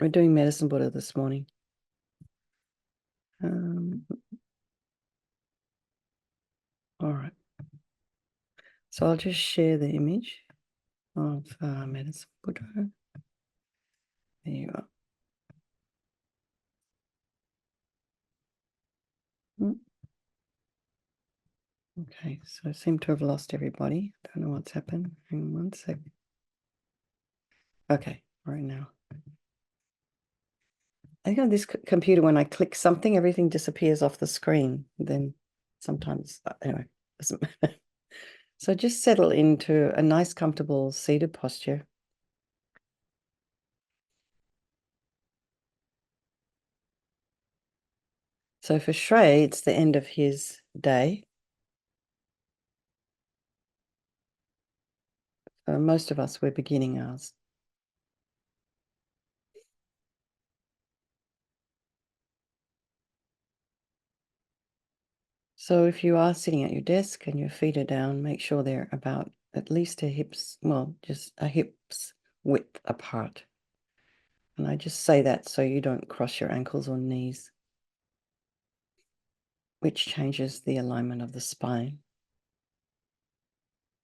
We're doing medicine Buddha this morning. All right. So I'll just share the image of medicine Buddha. There you are. Okay, so I seem to have lost everybody. Don't know what's happened. Hang on 1 second. Okay, right now. I think on this computer, when I click something, everything disappears off the screen. Then sometimes, anyway, doesn't matter. So just settle into a nice, comfortable seated posture. So for Shrey, it's the end of his day. For most of us, we're beginning ours. So if you are sitting at your desk and your feet are down, make sure they're about at least a hip's, well, just a hip's width apart. And I just say that so you don't cross your ankles or knees, which changes the alignment of the spine.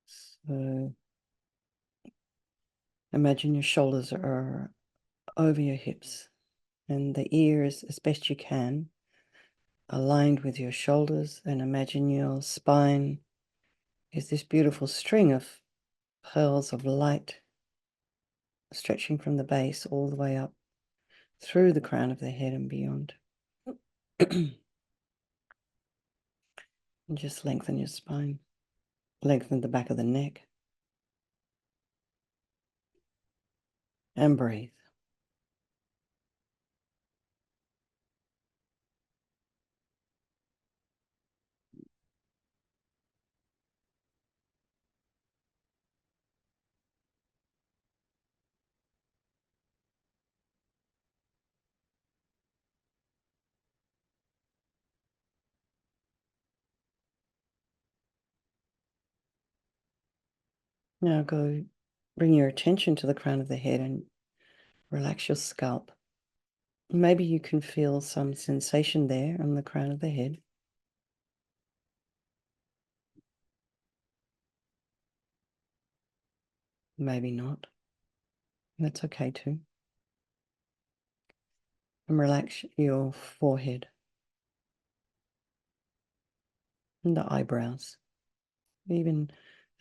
So imagine your shoulders are over your hips and the ears, as best you can, aligned with your shoulders, and imagine your spine is this beautiful string of pearls of light stretching from the base all the way up through the crown of the head and beyond. And just lengthen your spine, lengthen the back of the neck, and breathe. Now go bring your attention to the crown of the head and relax your scalp. Maybe you can feel some sensation there on the crown of the head. Maybe not. That's okay too. And relax your forehead and the eyebrows. Even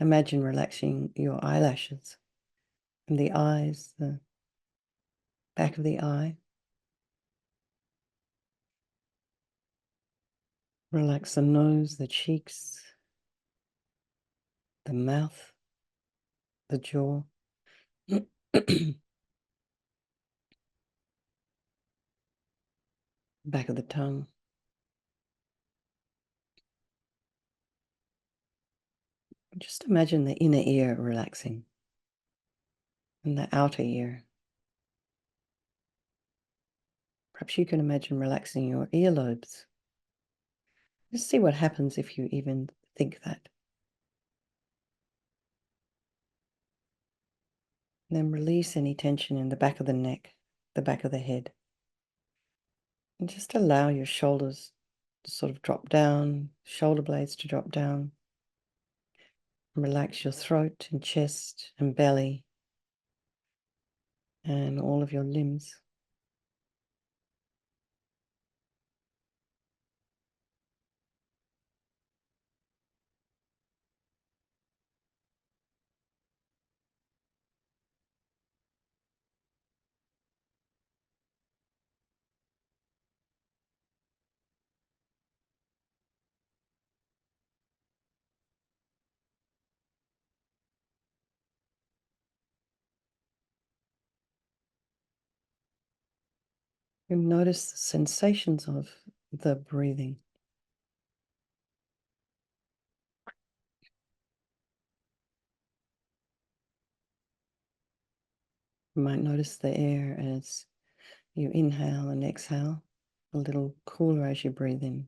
imagine relaxing your eyelashes and the eyes, the back of the eye. Relax the nose, the cheeks, the mouth, the jaw. Back of the tongue. Just imagine the inner ear relaxing and the outer ear. Perhaps you can imagine relaxing your earlobes. Just see what happens if you even think that. And then release any tension in the back of the neck, the back of the head. And just allow your shoulders to sort of drop down, shoulder blades to drop down. Relax your throat and chest and belly and all of your limbs. And notice the sensations of the breathing. You might notice the air as you inhale and exhale, a little cooler as you breathe in.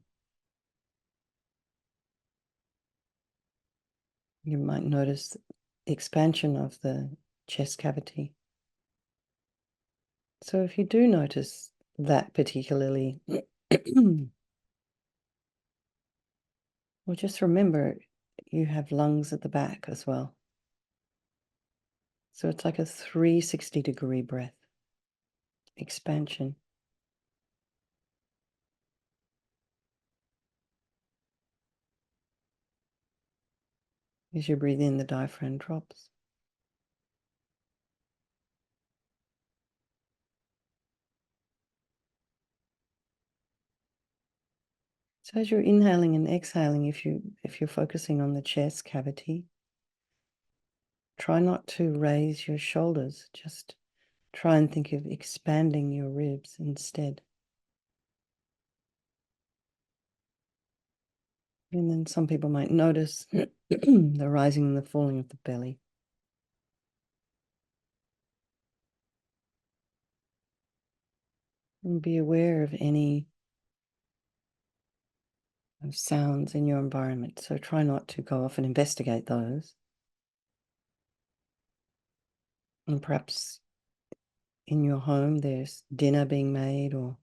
You might notice the expansion of the chest cavity. So if you do notice that particularly, well, just remember you have lungs at the back as well. So it's like a 360-degree breath, expansion. As you breathe in, the diaphragm drops. So as you're inhaling and exhaling, if you're focusing on the chest cavity, try not to raise your shoulders. Just try and think of expanding your ribs instead. And then some people might notice the rising and the falling of the belly. And be aware of any sounds in your environment. So try not to go off and investigate those. And perhaps in your home there's dinner being made or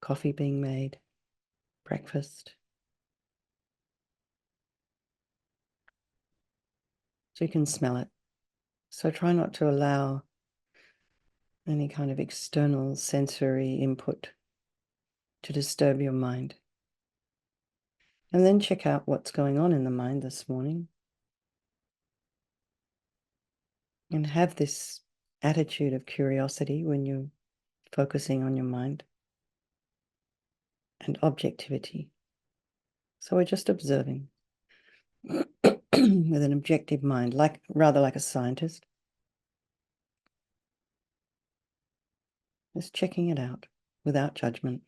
coffee being made, breakfast. So you can smell it. So try not to allow any kind of external sensory input to disturb your mind. And then check out what's going on in the mind this morning. And have this attitude of curiosity when you're focusing on your mind, and objectivity. So we're just observing with an objective mind, rather like a scientist. Just checking it out without judgment.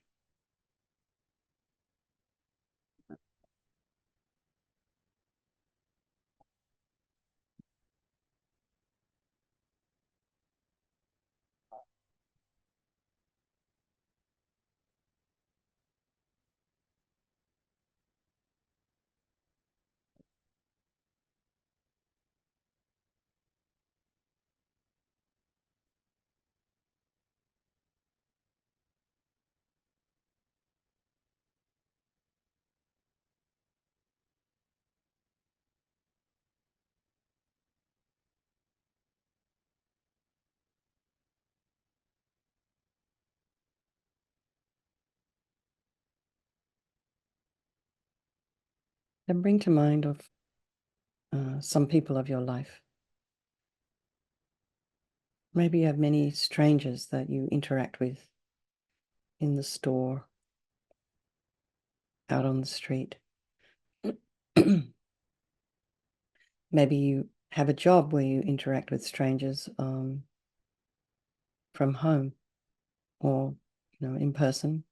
Then bring to mind of some people of your life. Maybe you have many strangers that you interact with in the store, out on the street. Maybe you have a job where you interact with strangers from home or in person.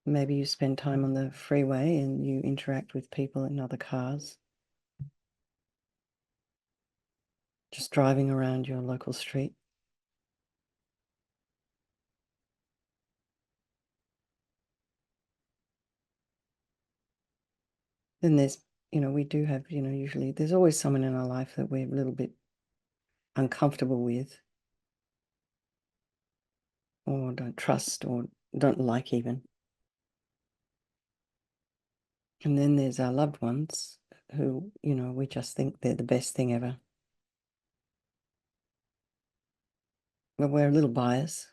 Maybe you spend time on the freeway and you interact with people in other cars, just driving around your local street. Then there's, we do have, usually there's always someone in our life that we're a little bit uncomfortable with, or don't trust, or don't like even. And then there's our loved ones who, we just think they're the best thing ever. But we're a little biased.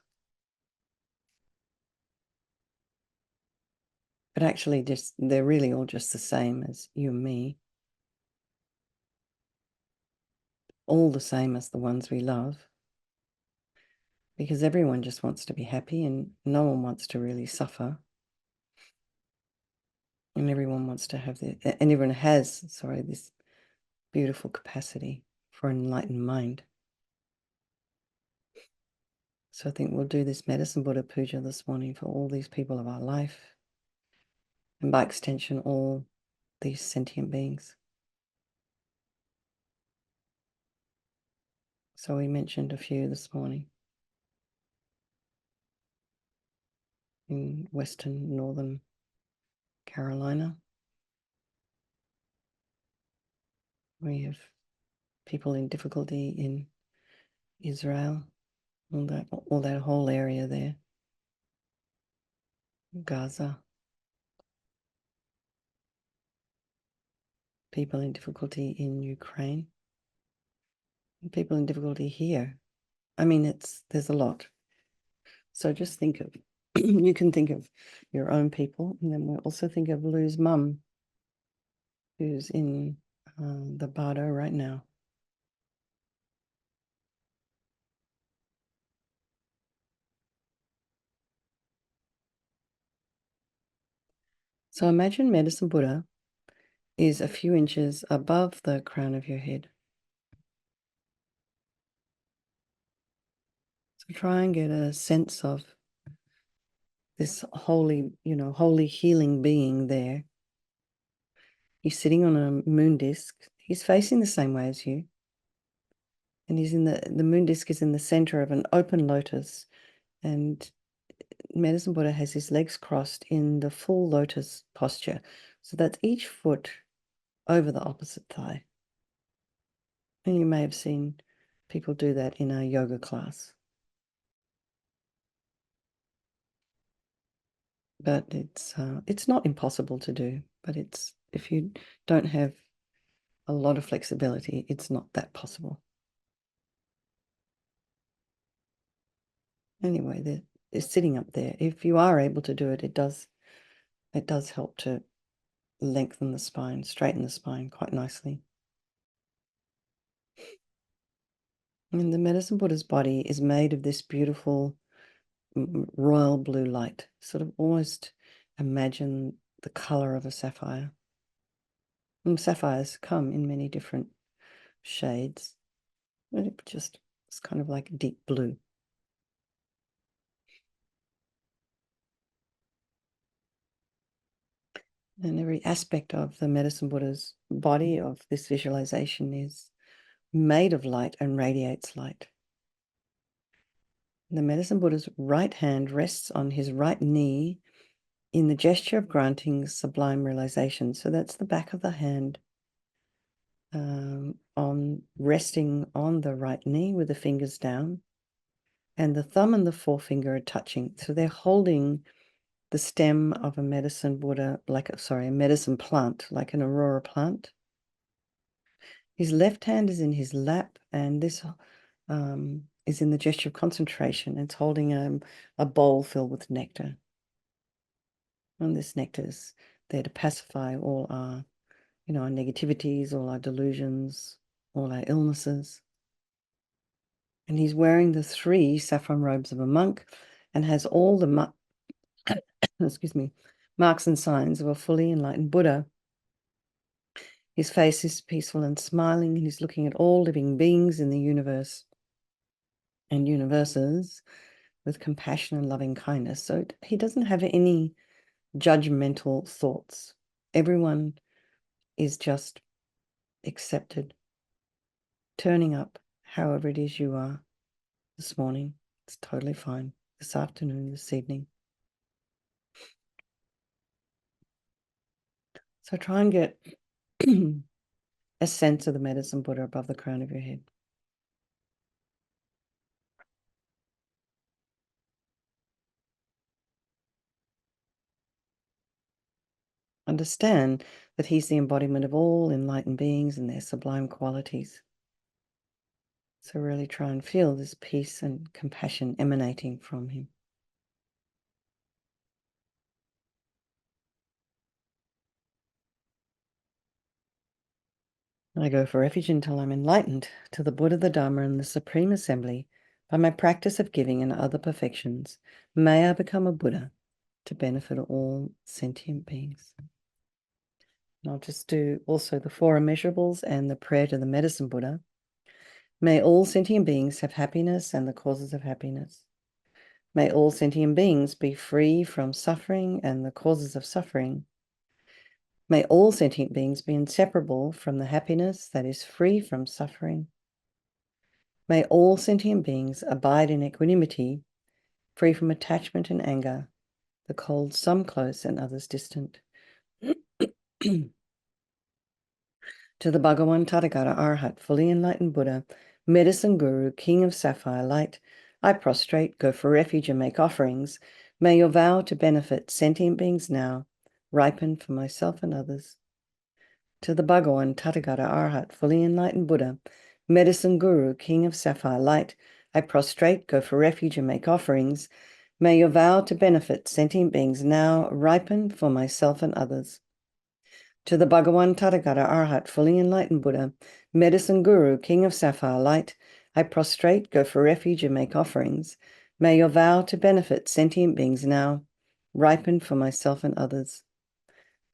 But actually they're really all just the same as you and me. All the same as the ones we love. Because everyone just wants to be happy and no one wants to really suffer. And everyone wants to have and everyone has, this beautiful capacity for an enlightened mind. So I think we'll do this medicine Buddha puja this morning for all these people of our life, and by extension, all these sentient beings. So we mentioned a few this morning in Western Northern Carolina, We have people in difficulty in Israel, all that whole area there, Gaza. People in difficulty in Ukraine. People in difficulty here. I mean, there's a lot. So just think of, you can think of your own people, and then we'll also think of Lou's mum, who's in the Bardo right now. So imagine Medicine Buddha is a few inches above the crown of your head. So try and get a sense of this holy, holy healing being there. He's sitting on a moon disc. He's facing the same way as you. And he's in the moon disc is in the center of an open lotus. And Medicine Buddha has his legs crossed in the full lotus posture. So that's each foot over the opposite thigh. And you may have seen people do that in a yoga class. But it's not impossible to do, but if you don't have a lot of flexibility, it's not that possible. Anyway, they're sitting up there. If you are able to do it, it does help to lengthen the spine, straighten the spine quite nicely. And the Medicine Buddha's body is made of this beautiful royal blue light. Sort of almost imagine the color of a sapphire. And sapphires come in many different shades, but it's kind of like deep blue. And every aspect of the Medicine Buddha's body of this visualization is made of light and radiates light. The Medicine Buddha's right hand rests on his right knee in the gesture of granting sublime realization. So that's the back of the hand on resting on the right knee with the fingers down, and the thumb and the forefinger are touching. So they're holding the stem of a medicine Buddha, a medicine plant, like an aurora plant. His left hand is in his lap, and this is in the gesture of concentration. It's holding a bowl filled with nectar. And this nectar is there to pacify all our, our negativities, all our delusions, all our illnesses. And he's wearing the 3 saffron robes of a monk and has all the excuse me, marks and signs of a fully enlightened Buddha. His face is peaceful and smiling, and he's looking at all living beings in the universe and universes with compassion and loving kindness. So he doesn't have any judgmental thoughts. Everyone is just accepted, turning up however it is you are this morning. It's totally fine. This afternoon, this evening. So try and get a sense of the Medicine Buddha above the crown of your head. Understand that he's the embodiment of all enlightened beings and their sublime qualities. So really try and feel this peace and compassion emanating from him. I go for refuge until I'm enlightened to the Buddha, the Dharma, and the Supreme Assembly by my practice of giving and other perfections. May I become a Buddha to benefit all sentient beings. And I'll just do also the 4 immeasurables and the prayer to the Medicine Buddha. May all sentient beings have happiness and the causes of happiness. May all sentient beings be free from suffering and the causes of suffering. May all sentient beings be inseparable from the happiness that is free from suffering. May all sentient beings abide in equanimity, free from attachment and anger, the cold some close and others distant. To To the Bhagawan Tathagata Arhat, fully enlightened Buddha, medicine guru, king of sapphire light, I prostrate, go for refuge, and make offerings. May your vow to benefit sentient beings now ripen for myself and others. To the Bhagawan Tathagata Arhat, fully enlightened Buddha, medicine guru, king of sapphire light, I prostrate, go for refuge, and make offerings. May your vow to benefit sentient beings now ripen for myself and others. To the Bhagawan Tathagata Arhat, fully enlightened Buddha, medicine guru, king of sapphire light, I prostrate, go for refuge, and make offerings. May your vow to benefit sentient beings now ripen for myself and others.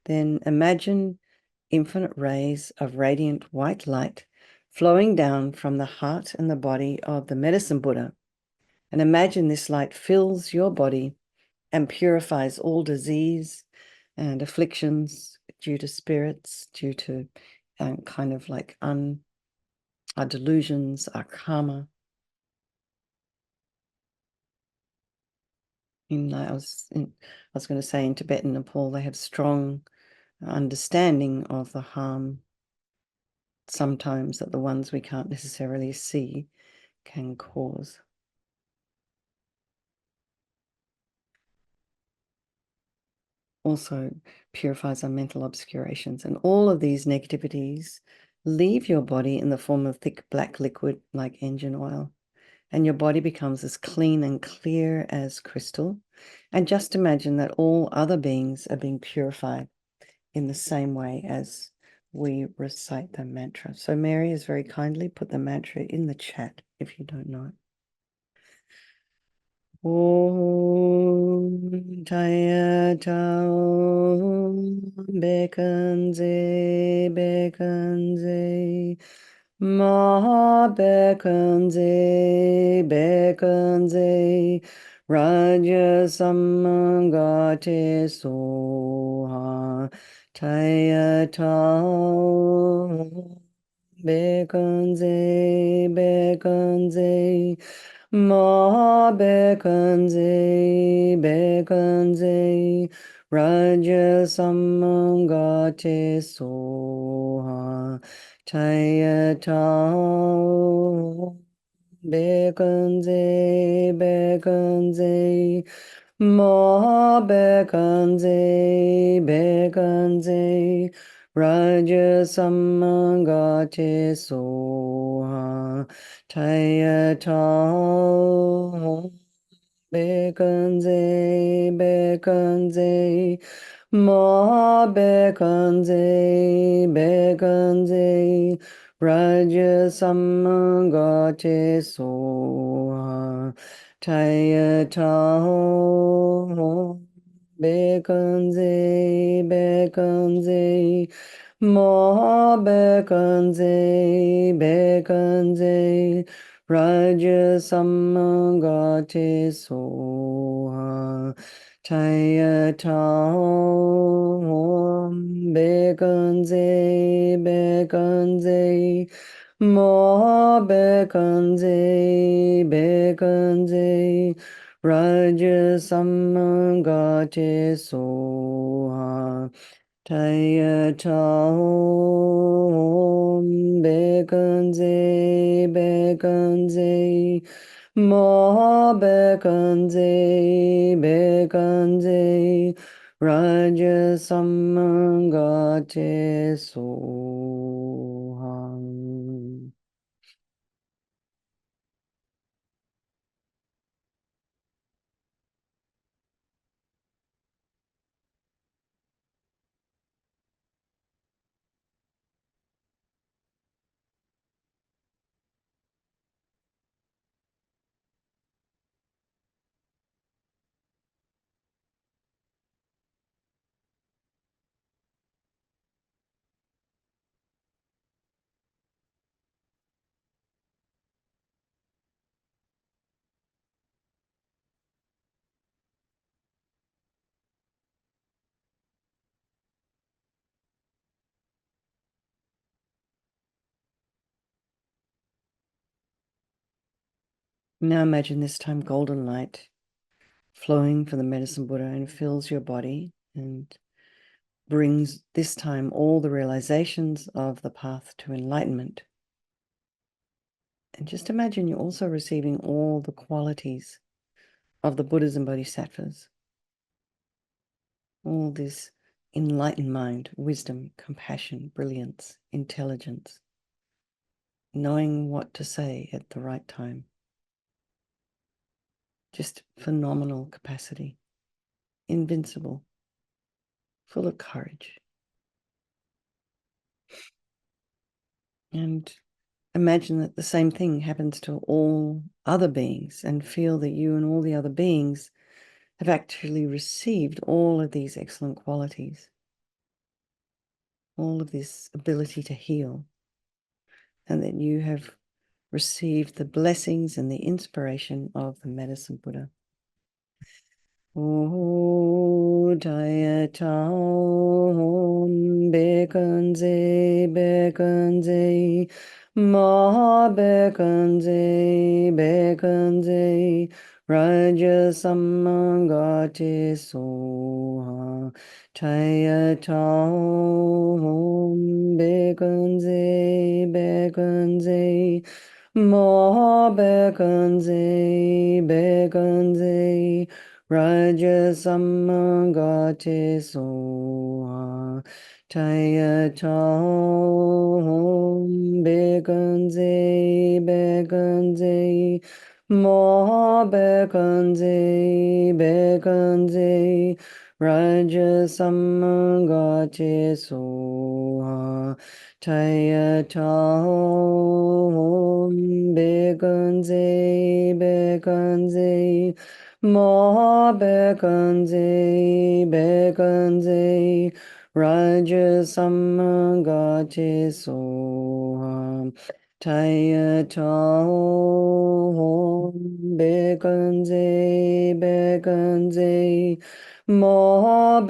Then imagine infinite rays of radiant white light flowing down from the heart and the body of the medicine Buddha. And imagine this light fills your body and purifies all disease and afflictions due to spirits, due to kind of like our delusions, our karma. I was going to say in Tibet and Nepal, they have strong understanding of the harm sometimes that the ones we can't necessarily see can cause. Also purifies our mental obscurations, and all of these negativities leave your body in the form of thick black liquid like engine oil, and your body becomes as clean and clear as crystal. And just imagine that all other beings are being purified in the same way as we recite the mantra. So Mary has very kindly put the mantra in the chat if you don't know it. Om Tayatha Om BHEKANDZYE BHEKANDZYE MAHA BHEKANDZYE BHEKANDZYE RADZA SAMUDGATE SOHA TAYATHA Om BHEKANDZYE BHEKANDZYE MAHA BHEKANDZYE BHEKANDZYE RADZA SAMUDGATE SOHA TAYATHA BHEKANDZYE BHEKANDZYE MAHA BHEKANDZYE BHEKANDZYE RADZA SAMUDGATE SOHA TAYATHA BHEKANDZYE BHEKANDZYE MAHA BHEKANDZYE BHEKANDZYE RADZA SAMUDGATE SOHA TAYATHA BHEKANDZYE BHEKANDZYE MAHA BHEKANDZYE BHEKANDZYE RADZA SAMUDGATE SOHA TAYATHA BHEKANDZYE BHEKANDZYE MAHA BHEKANDZYE BHEKANDZYE RADZA SAMUDGATE SOHA TAYATHA BHEKANDZYE BHEKANDZYE MAHA BHEKANDZYE BHEKANDZYE RADZA SAMUDGATE SOHA. Now imagine this time golden light flowing from the medicine Buddha and fills your body, and brings this time all the realizations of the path to enlightenment. And just imagine you're also receiving all the qualities of the Buddhas and Bodhisattvas. All this enlightened mind, wisdom, compassion, brilliance, intelligence, knowing what to say at the right time. Just phenomenal capacity, invincible, full of courage. And imagine that the same thing happens to all other beings, and feel that you and all the other beings have actually received all of these excellent qualities, all of this ability to heal, and that you have received the blessings and the inspiration of the Medicine Buddha. TAYATHA BHEKANDZYE MAHA BHEKANDZYE RADZA SAMUDGATE SOHA TAYATHA BHEKANDZYE MAHA BHEKANDZYE RADZA SAMUDGATE SOHA TAYATHA BHEKANDZYE MAHA BHEKANDZYE RADZA SAMUDGATE SOHA TAYATHA BHEKANDZYE MAHA BHEKANDZYE RADZA SAMUDGATE SOHA TAYATHA BHEKANDZYE MAHA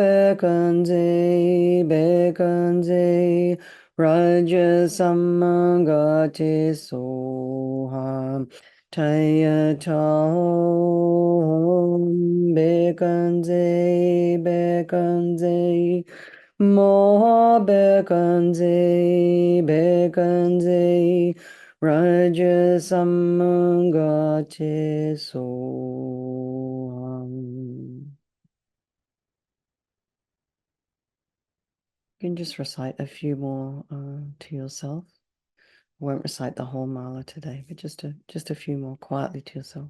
BHEKANDZYE RADZA SAMUDGATE SOHA TAYATHA BHEKANDZYE MAHA BHEKANDZYE RADZA SAMUDGATE SOHA. You can just recite a few more to yourself. I won't recite the whole mala today, but just a few more quietly to yourself.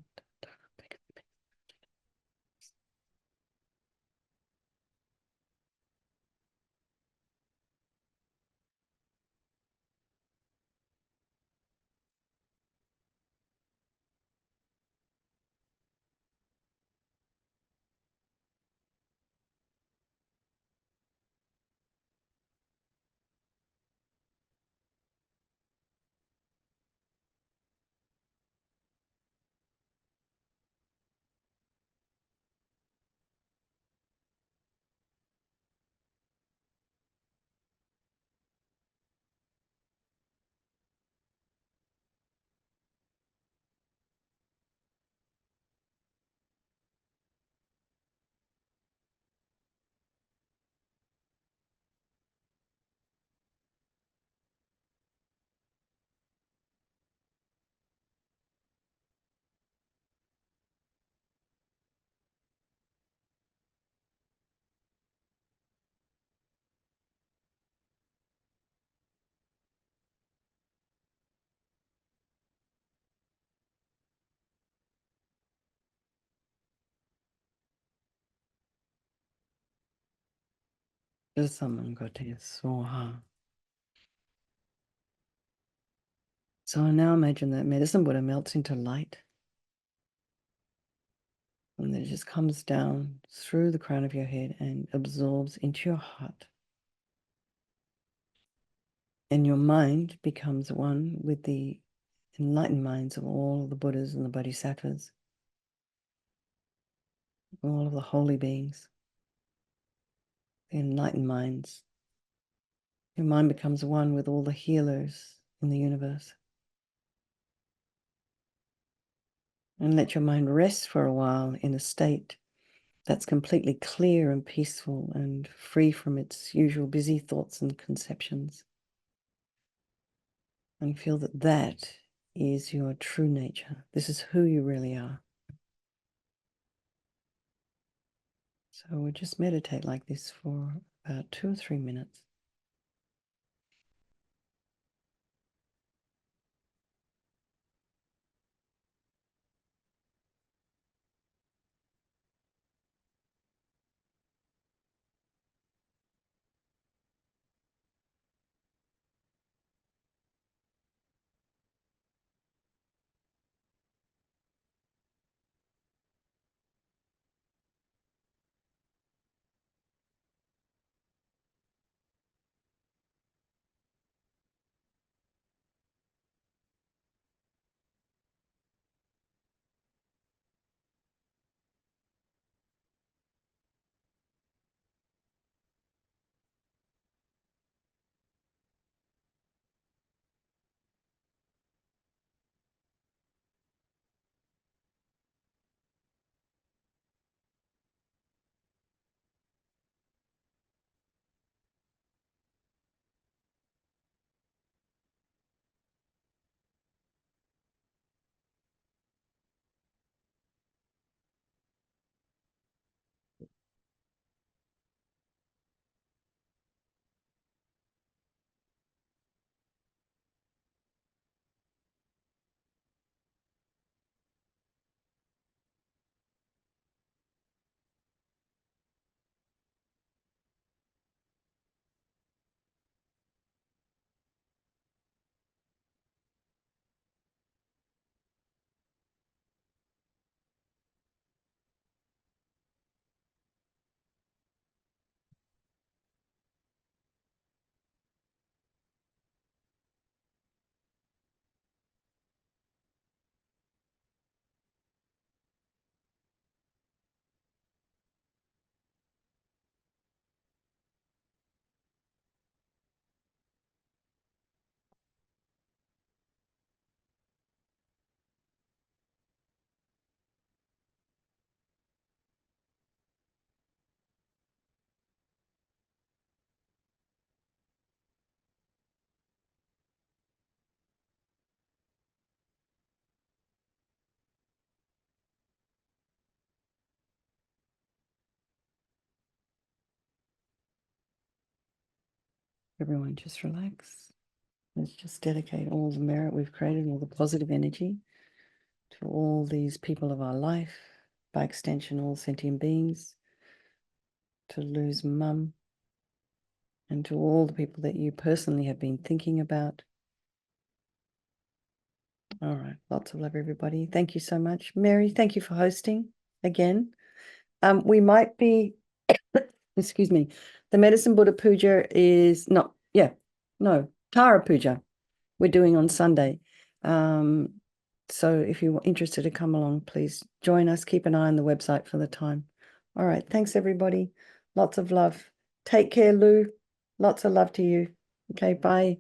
SAMUDGATE SOHA. So now imagine that Medicine Buddha melts into light, and then it just comes down through the crown of your head and absorbs into your heart. And your mind becomes one with the enlightened minds of all the Buddhas and the Bodhisattvas, all of the holy beings, the enlightened minds. Your mind becomes one with all the healers in the universe. And let your mind rest for a while in a state that's completely clear and peaceful and free from its usual busy thoughts and conceptions. And feel that that is your true nature. This is who you really are. So we'll just meditate like this for about 2 or 3 minutes. Everyone just relax. Let's just dedicate all the merit we've created, all the positive energy to all these people of our life, by extension, all sentient beings, to lose Mum, and to all the people that you personally have been thinking about. All right, lots of love, everybody. Thank you so much. Mary, thank you for hosting again. We might be, excuse me, the Medicine Buddha Puja is not, Tara Puja we're doing on Sunday. So if you're interested to come along, please join us. Keep an eye on the website for the time. All right. Thanks, everybody. Lots of love. Take care, Lou. Lots of love to you. Okay, bye.